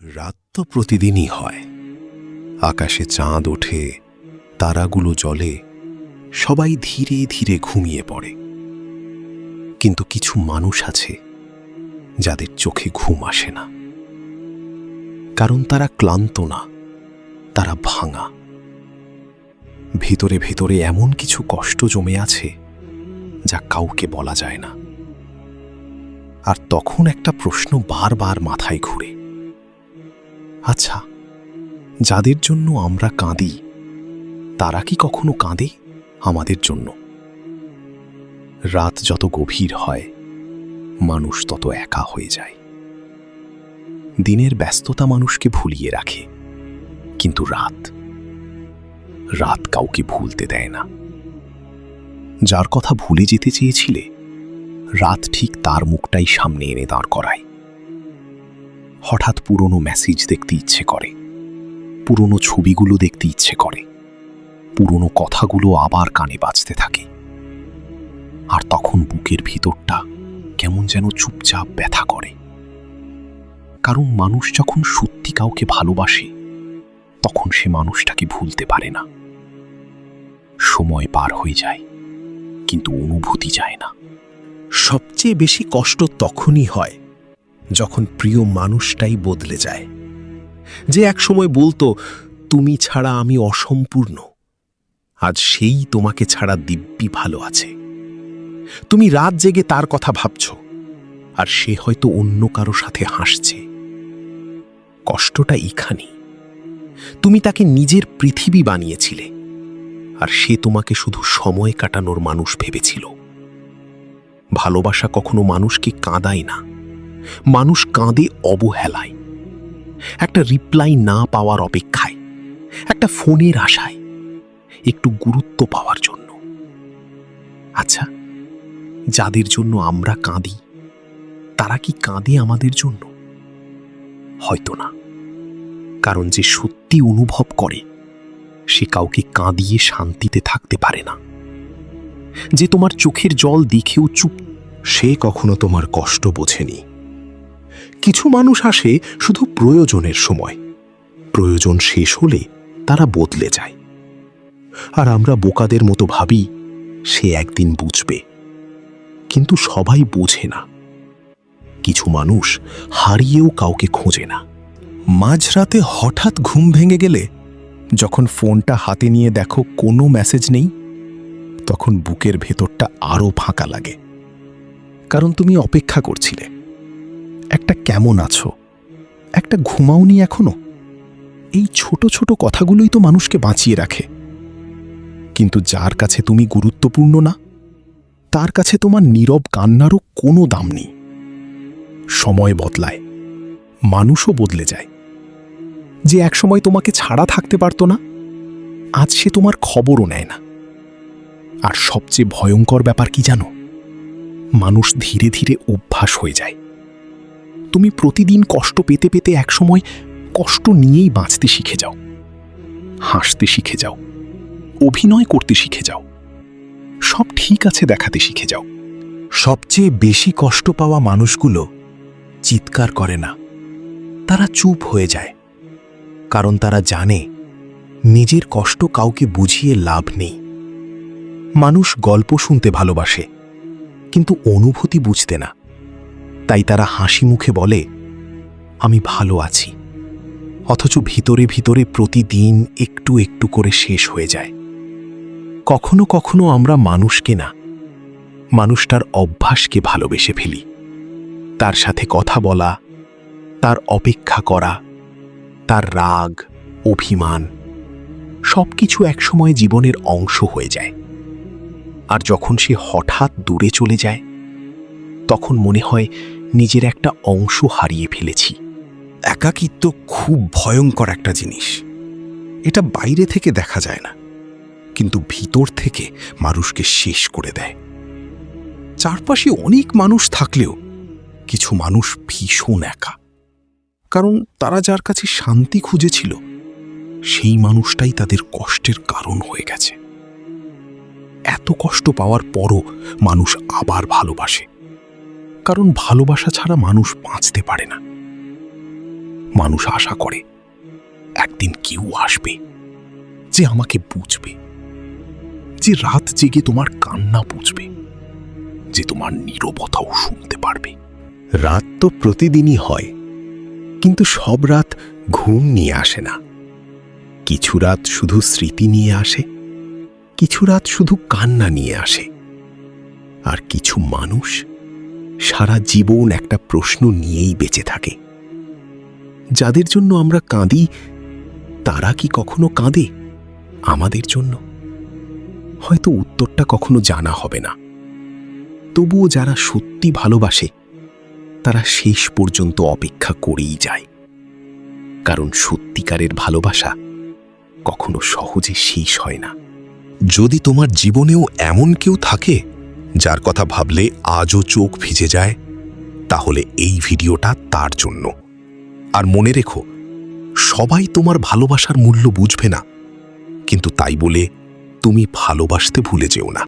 রাত তো প্রতিদিনই হয়। আকাশে চাঁদ ওঠে, তারাগুলো জ্বলে, সবাই ধীরে ধীরে ঘুমিয়ে পড়ে। কিন্তু কিছু মানুষ আছে যাদের চোখে ঘুম আসে না, কারণ তারা ক্লান্ত না, তারা ভাঙা। ভিতরে ভিতরে এমন কিছু কষ্ট জমে আছে যা কাউকে বলা যায় না। আর তখন একটা প্রশ্ন বারবার মাথায় ঘুরে, আচ্ছা, যাদের জন্য আমরা কাঁদি তারা কি কখনো কাঁদে আমাদের জন্য? রাত যত গভীর হয়, মানুষ তত একা হয়ে যায়। দিনের ব্যস্ততা মানুষকে ভুলিয়ে রাখে, কিন্তু রাত কাউকে ভুলতে দেয় না। যার কথা ভুলে যেতে চেয়েছিলে, রাত ঠিক তার মুখটাই সামনে এনে দাঁড় করায়। হঠাৎ পুরনো মেসেজ দেখতে ইচ্ছে করে, পুরনো ছবিগুলো দেখতে ইচ্ছে করে, পুরনো কথাগুলো আবার কানে বাজতে থাকে। আর তখন বুকের ভিতরটা কেমন যেন চুপচাপ ব্যথা করে। কারণ মানুষ যখন সত্যি কাউকে ভালোবাসে, তখন সে মানুষটাকে ভুলতে পারে না। সময় পার হয়ে যায়, কিন্তু অনুভূতি যায় না। সবচেয়ে বেশি কষ্ট তখনই হয় যখন প্রিয় মানুষটাই বদলে যায়। যে একসময় বলতো, তুমি ছাড়া আমি অসম্পূর্ণ, আজ সেই তোমাকে ছাড়া দিব্যি ভালো আছে। তুমি রাত জেগে তার কথা ভাবছ, আর সে হয়তো অন্য কারো সাথে হাসছে। কষ্টটা এখানেই। তুমি তাকে নিজের পৃথিবী বানিয়েছিলে, আর সে তোমাকে শুধু সময় কাটানোর মানুষ ভেবেছিল। ভালোবাসা কখনো মানুষকে কাঁদায় না, মানুষ কাঁদে অবহেলায়। একটা রিপ্লাই না পাওয়ার অপেক্ষায়, একটা ফোনের আশায়, একটু গুরুত্ব পাওয়ার জন্য। আচ্ছা, যাদের জন্য আমরা কাঁদি তারা কি কাঁদে আমাদের জন্য? হয়তো না। কারণ যে সত্যি অনুভব করে, সে কাউকে কাঁদিয়ে শান্তিতে থাকতে পারে না। যে তোমার চোখের জল দেখেও চুপ, সে কখনো তোমার কষ্ট বোঝেনি। কিছু মানুষ আসে শুধু প্রয়োজনের সময়, প্রয়োজন শেষ হলে তারা বদলে যায়। আর আমরা বোকাদের মতো ভাবি সে একদিন বুঝবে, কিন্তু সবাই বোঝে না। কিছু মানুষ হারিয়েও কাউকে খোঁজে না। মাঝরাতে হঠাৎ ঘুম ভেঙে গেলে, যখন ফোনটা হাতে নিয়ে দেখো কোনো মেসেজ নেই, তখন বুকের ভেতরটা আরো ফাঁকা লাগে। কারণ তুমি অপেক্ষা করছিলে। একটা কেমন আছো, একটা ঘুমাওনি এখনো, এই ছোট ছোট কথাগুলোই তো মানুষকে বাঁচিয়ে রাখে। কিন্তু যার কাছে তুমি গুরুত্বপূর্ণ না, তার কাছে তোমার নীরব কান্নারও কোনো দাম নেই। সময় বদলায়, মানুষও বদলে যায়। যে একসময় তোমাকে ছাড়া থাকতে পারত না, আজ সে তোমার খবরও নেয় না। আর সবচেয়ে ভয়ঙ্কর ব্যাপার কি জানো? মানুষ ধীরে ধীরে অভ্যাস হয়ে যায়। তুমি প্রতিদিন কষ্ট পেতে পেতে একসময় কষ্ট নিয়েই বাঁচতে শিখে যাও, হাসতে শিখে যাও, অভিনয় করতে শিখে যাও, সব ঠিক আছে দেখাতে শিখে যাও। সবচেয়ে বেশি কষ্ট পাওয়া মানুষগুলো চিৎকার করে না, তারা চুপ হয়ে যায়। কারণ তারা জানে নিজের কষ্ট কাউকে বুঝিয়ে লাভ নেই। মানুষ গল্প শুনতে ভালোবাসে, কিন্তু অনুভূতি বুঝতে না। তাই তারা হাসি মুখে বলে, আমি ভালো আছি, অথচ ভিতরে ভিতরে প্রতিদিন একটু একটু করে শেষ হয়ে যায়। কখনো কখনো আমরা মানুষকে না, মানুষটার অভ্যাসকে ভালোবেসে ফেলি। তার সাথে কথা বলা, তার অপেক্ষা করা, তার রাগ, অভিমান, সবকিছু একসময় জীবনের অংশ হয়ে যায়। আর যখন সে হঠাৎ দূরে চলে যায়, তখন মনে হয় নিজের একটা অংশ হারিয়ে ফেলেছি। একাকিত্ব খুব ভয়ঙ্কর একটা জিনিস। এটা বাইরে থেকে দেখা যায় না, কিন্তু ভিতর থেকে মানুষকে শেষ করে দেয়। চারপাশে অনেক মানুষ থাকলেও কিছু মানুষ ভীষণ একা। কারণ তারা যার কাছে শান্তি খুঁজেছিল, সেই মানুষটাই তাদের কষ্টের কারণ হয়ে গেছে। এত কষ্ট পাওয়ার পরও মানুষ আবার ভালোবাসে, কারণ ভালোবাসা ছাড়া মানুষ বাঁচতে পারে না। মানুষ আশা করে একদিন কেউ আসবে যে আমাকে বুঝবে, যে রাত জেগে তোমার কান্না বুঝবে, যে তোমার নীরবতাও শুনতে পারবে। রাত তো প্রতিদিনই হয়, কিন্তু সব রাত ঘুম নিয়ে আসে না। কিছু রাত শুধু স্মৃতি নিয়ে আসে, কিছু রাত শুধু কান্না নিয়ে আসে, আর কিছু মানুষ সারা জীবন একটা প্রশ্ন নিয়েই বেঁচে থাকে। যাদের জন্য আমরা কাঁদি, তারা কি কখনো কাঁদে আমাদের জন্য? হয়তো উত্তরটা কখনো জানা হবে না। তবুও যারা সত্যি ভালোবাসে তারা শেষ পর্যন্ত অপেক্ষা করেই যায়, কারণ সত্যিকারের ভালোবাসা কখনো সহজে শেষ হয় না। যদি তোমার জীবনেও এমন কেউ থাকে যার কথা ভাবলে আজও চোখ ভিজে যায়, তাহলে এই ভিডিওটা তার জন্য। আর মনে রেখো, সবাই তোমার ভালোবাসার মূল্য বুঝবে না, কিন্তু তাই বলে তুমি ভালোবাসতে ভুলে যেও না।